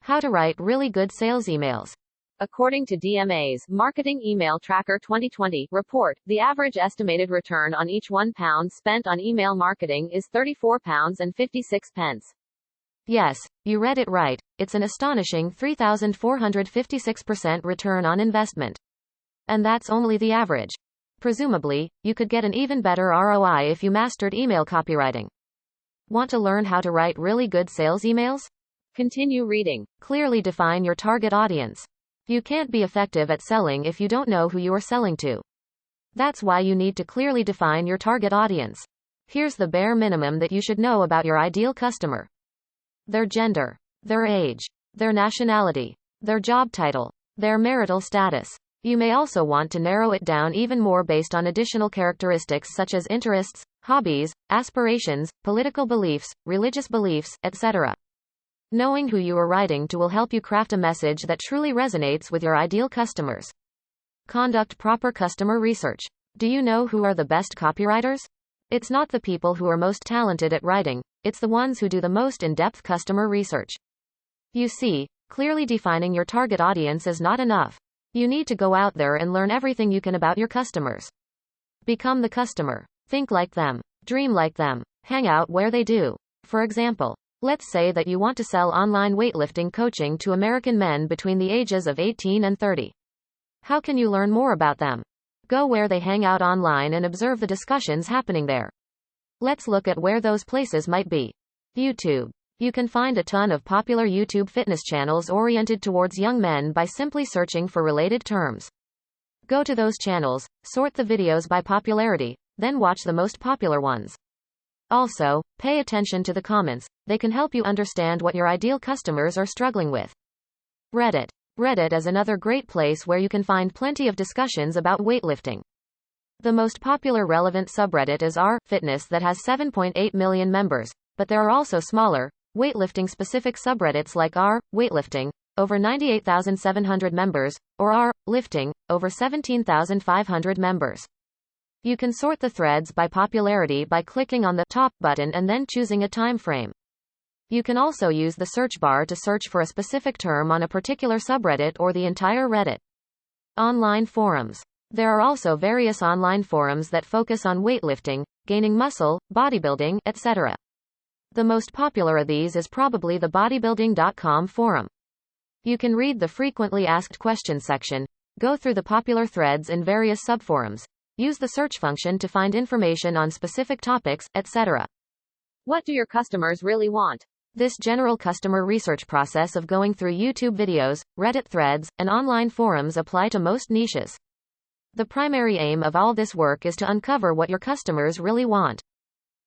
How to write really good sales emails. According to DMA's Marketing Email Tracker 2020 report, the average estimated return on each £1 spent on email marketing is £34.56. Yes, you read it right. It's an astonishing 3,456% return on investment. And that's only the average. Presumably, you could get an even better ROI if you mastered email copywriting. Want to learn how to write really good sales emails? Continue reading. Clearly define your target audience. You can't be effective at selling if you don't know who you are selling to. That's why you need to clearly define your target audience. Here's the bare minimum that you should know about your ideal customer: their gender, their age, their nationality, their job title, their marital status. You may also want to narrow it down even more based on additional characteristics such as interests, hobbies, aspirations, political beliefs, religious beliefs, etc. Knowing who you are writing to will help you craft a message that truly resonates with your ideal customers. Conduct proper customer research. Do you know who are the best copywriters? It's not the people who are most talented at writing, it's the ones who do the most in-depth customer research. You see, clearly defining your target audience is not enough. You need to go out there and learn everything you can about your customers. Become the customer. Think like them. Dream like them. Hang out where they do. For example, let's say that you want to sell online weightlifting coaching to American men between the ages of 18 and 30. How can you learn more about them? Go where they hang out online and observe the discussions happening there. Let's look at where those places might be. YouTube. You can find a ton of popular YouTube fitness channels oriented towards young men by simply searching for related terms. Go to those channels, sort the videos by popularity, then watch the most popular ones. Also, pay attention to the comments. They can help you understand what your ideal customers are struggling with. Reddit. Reddit is another great place where you can find plenty of discussions about weightlifting. The most popular relevant subreddit is r/fitness that has 7.8 million members, but there are also smaller, weightlifting-specific subreddits like r/weightlifting, over 98,700 members, or r/lifting, over 17,500 members. You can sort the threads by popularity by clicking on the top button and then choosing a time frame. You can also use the search bar to search for a specific term on a particular subreddit or the entire Reddit. Online forums. There are also various online forums that focus on weightlifting, gaining muscle, bodybuilding, etc. The most popular of these is probably the bodybuilding.com forum. You can read the frequently asked questions section, go through the popular threads in various subforums, use the search function to find information on specific topics, etc. What do your customers really want? This general customer research process of going through YouTube videos, Reddit threads, and online forums apply to most niches. The primary aim of all this work is to uncover what your customers really want.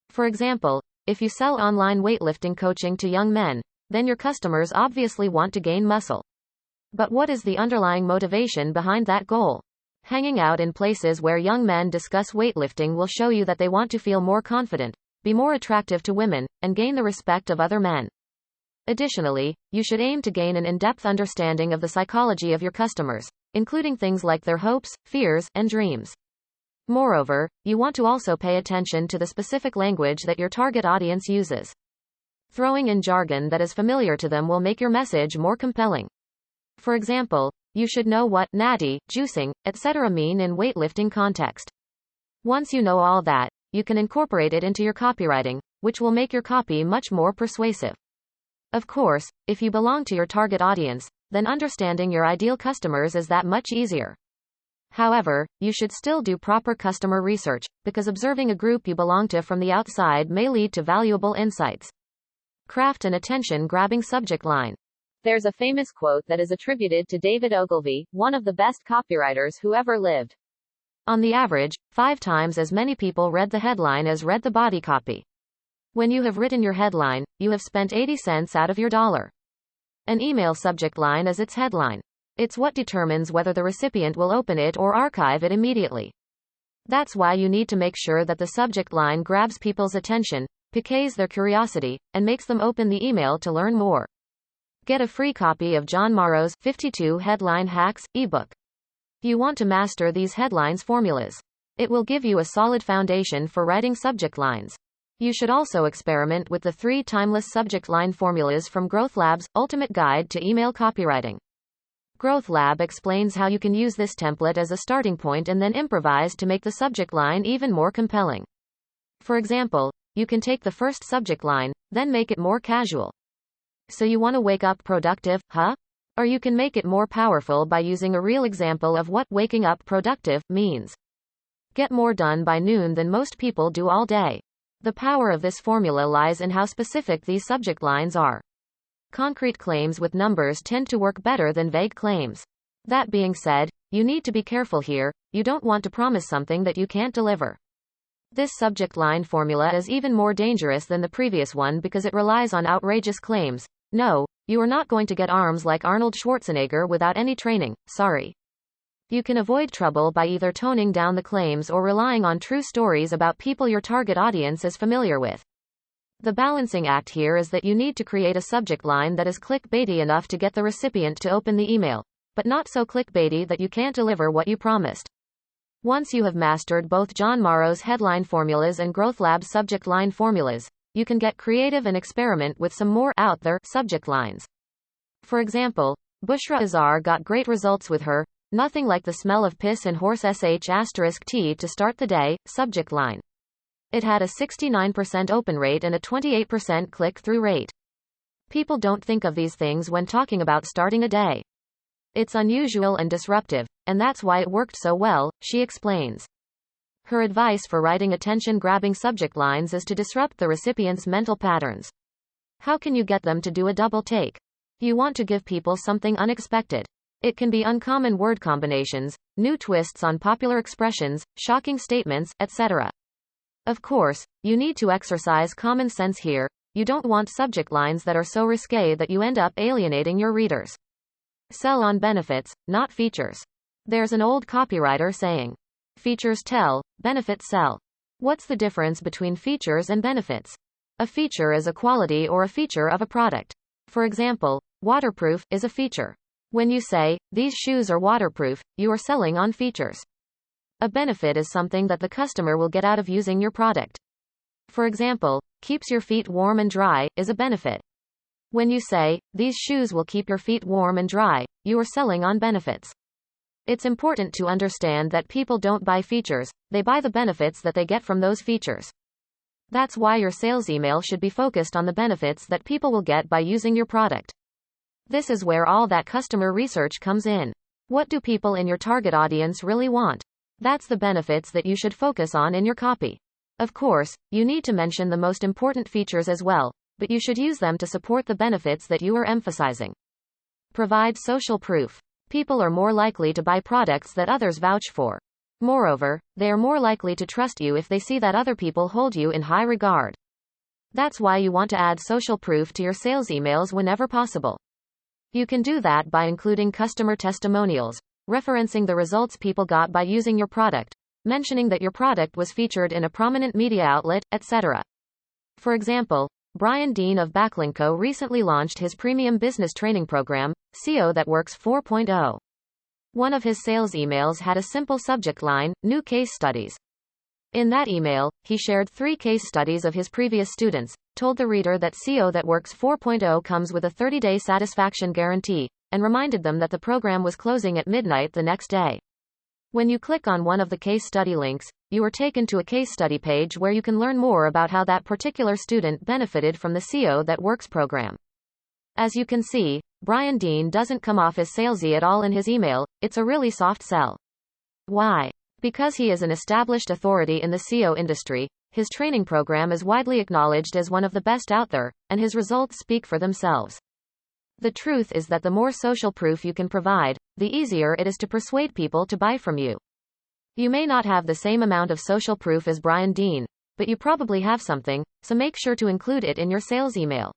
For example, if you sell online weightlifting coaching to young men, then your customers obviously want to gain muscle. But what is the underlying motivation behind that goal? Hanging out in places where young men discuss weightlifting will show you that they want to feel more confident, be more attractive to women, and gain the respect of other men. Additionally, you should aim to gain an in-depth understanding of the psychology of your customers, including things like their hopes, fears, and dreams. Moreover, you want to also pay attention to the specific language that your target audience uses. Throwing in jargon that is familiar to them will make your message more compelling. For example, you should know what natty, juicing, etc. mean in weightlifting context. Once you know all that, you can incorporate it into your copywriting, which will make your copy much more persuasive. Of course, if you belong to your target audience, then understanding your ideal customers is that much easier. However, you should still do proper customer research, because observing a group you belong to from the outside may lead to valuable insights. Craft an attention-grabbing subject line. There's a famous quote that is attributed to David Ogilvy, one of the best copywriters who ever lived. On the average, 5 times as many people read the headline as read the body copy. When you have written your headline, you have spent 80 cents out of your dollar. An email subject line is its headline. It's what determines whether the recipient will open it or archive it immediately. That's why you need to make sure that the subject line grabs people's attention, piques their curiosity, and makes them open the email to learn more. Get a free copy of John Morrow's 52 Headline Hacks ebook. You want to master these headlines formulas. It will give you a solid foundation for writing subject lines. You should also experiment with the 3 timeless subject line formulas from Growth Lab's Ultimate Guide to Email Copywriting. Growth Lab explains how you can use this template as a starting point and then improvise to make the subject line even more compelling. For example, you can take the first subject line, then make it more casual. So you want to wake up productive, huh? Or you can make it more powerful by using a real example of what waking up productive means. Get more done by noon than most people do all day. The power of this formula lies in how specific these subject lines are. Concrete claims with numbers tend to work better than vague claims. That being said, you need to be careful here. You don't want to promise something that you can't deliver. This subject line formula is even more dangerous than the previous one because it relies on outrageous claims. No, you are not going to get arms like Arnold Schwarzenegger without any training, sorry. You can avoid trouble by either toning down the claims or relying on true stories about people your target audience is familiar with. The balancing act here is that you need to create a subject line that is clickbaity enough to get the recipient to open the email, but not so clickbaity that you can't deliver what you promised. Once you have mastered both John Morrow's headline formulas and Growth Lab's subject line formulas, you can get creative and experiment with some more out there subject lines. For example, Bushra Azhar got great results with her "Nothing like the smell of piss and horse sh*t to start the day" subject line. It had a 69% open rate and a 28% click-through rate. People don't think of these things when talking about starting a day. It's unusual and disruptive, and that's why it worked so well, she explains. Her advice for writing attention-grabbing subject lines is to disrupt the recipient's mental patterns. How can you get them to do a double take? You want to give people something unexpected. It can be uncommon word combinations, new twists on popular expressions, shocking statements, etc. Of course, you need to exercise common sense here. You don't want subject lines that are so risque that you end up alienating your readers. Sell on benefits, not features. There's an old copywriter saying, "Features tell, benefits sell." What's the difference between features and benefits? A feature is a quality or a feature of a product. For example, waterproof is a feature. When you say, "These shoes are waterproof," you are selling on features. A benefit is something that the customer will get out of using your product. For example, "Keeps your feet warm and dry," is a benefit. When you say, "These shoes will keep your feet warm and dry," you are selling on benefits. It's important to understand that people don't buy features, they buy the benefits that they get from those features. That's why your sales email should be focused on the benefits that people will get by using your product. This is where all that customer research comes in. What do people in your target audience really want? That's the benefits that you should focus on in your copy. Of course, you need to mention the most important features as well, but you should use them to support the benefits that you are emphasizing. Provide social proof. People are more likely to buy products that others vouch for. Moreover, they are more likely to trust you if they see that other people hold you in high regard. That's why you want to add social proof to your sales emails whenever possible. You can do that by including customer testimonials, referencing the results people got by using your product, mentioning that your product was featured in a prominent media outlet, etc. For example, Brian Dean of Backlinko recently launched his premium business training program, SEO That Works 4.0. One of his sales emails had a simple subject line, "New Case Studies." In that email, he shared 3 case studies of his previous students, told the reader that SEO That Works 4.0 comes with a 30-day satisfaction guarantee, and reminded them that the program was closing at midnight the next day. When you click on one of the case study links, you are taken to a case study page where you can learn more about how that particular student benefited from the SEO That Works program. As you can see, Brian Dean doesn't come off as salesy at all in his email. It's a really soft sell. Why? Because he is an established authority in the SEO industry, his training program is widely acknowledged as one of the best out there, and his results speak for themselves. The truth is that the more social proof you can provide, the easier it is to persuade people to buy from you. You may not have the same amount of social proof as Brian Dean, but you probably have something, so make sure to include it in your sales email.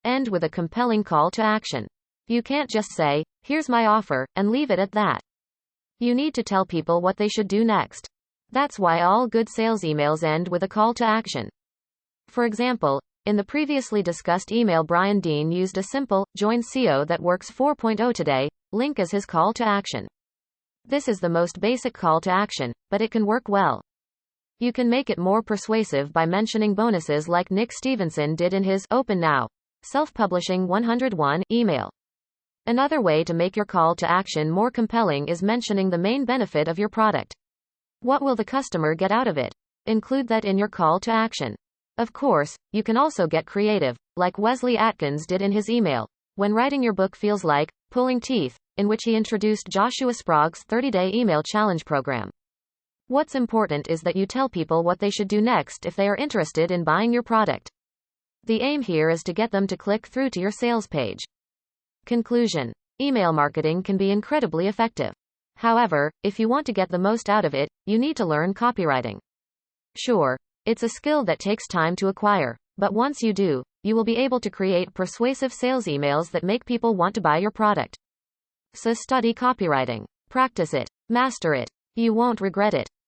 End with a compelling call to action. You can't just say, "Here's my offer," and leave it at that. You need to tell people what they should do next. That's why all good sales emails end with a call to action. For example, in the previously discussed email, Brian Dean used a simple, "Join SEO That Works 4.0 today" link as his call to action. This is the most basic call to action, but it can work well. You can make it more persuasive by mentioning bonuses like Nick Stevenson did in his Open Now, Self-Publishing 101 email. Another way to make your call to action more compelling is mentioning the main benefit of your product. What will the customer get out of it? Include that in your call to action. Of course, you can also get creative, like Wesley Atkins did in his email, When Writing Your Book Feels Like Pulling Teeth, in which he introduced Joshua Sprague's 30-day email challenge program. What's important is that you tell people what they should do next if they are interested in buying your product. The aim here is to get them to click through to your sales page. Conclusion. Email marketing can be incredibly effective. However, if you want to get the most out of it, you need to learn copywriting. Sure, it's a skill that takes time to acquire, but once you do, you will be able to create persuasive sales emails that make people want to buy your product. So study copywriting. Practice it. Master it. You won't regret it.